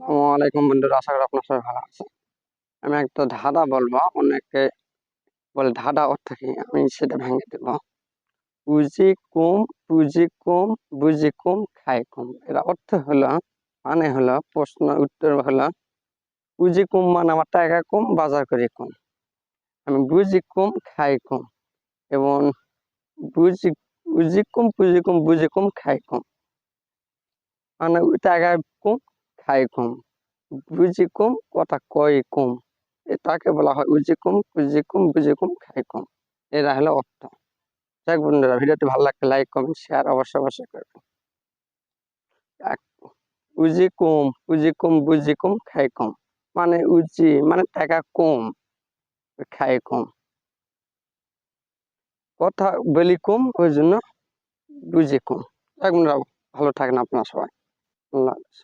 আসসালামু আলাইকুম বন্ধুরা, আশা করি আপনার সবাই ভালো আছে। আমি একটা ধাঁধা বলবো, অনেকে বলে ধাঁধা অর্থ কি, আমি সেটা ভেঙে দেব। পুঁজি কম, পুঁজি কম, বুঝি কম, খাই কম। এর অর্থ হলো, মানে হলো, প্রশ্ন উত্তর হলো, পুঁজি কম মানে আমার টাকা কম, বাজার করি কম। আমি বুঝি কম, খাই কম, এবং বুঝি বুঝি কম, পুঁজি কম, বুঝি কম, খাই কম। মানে টাকা কম, খাই কম, বুঝি কম, কথা কয় কম। তাকে বলা হয় উজি কম, পুঁজি কম, বুঝি কম, খাই কম। এরা হলো অর্থ। যাক বন্ধুরা, ভিডিওটি ভালো লাগলে লাইক, কমেন্ট, শেয়ার অবশ্যই করবেন। উজি কম, পুঁজি কম, বুঝি কম, খাই কম। মানে উজি মানে টাকা কম, খাই কম, কথা বলি কম, ওই জন্য বুঝি কম। যাক বন্ধুরা, ভালো থাকেন আপনারা সবাই। আল্লাহ হাফেজ।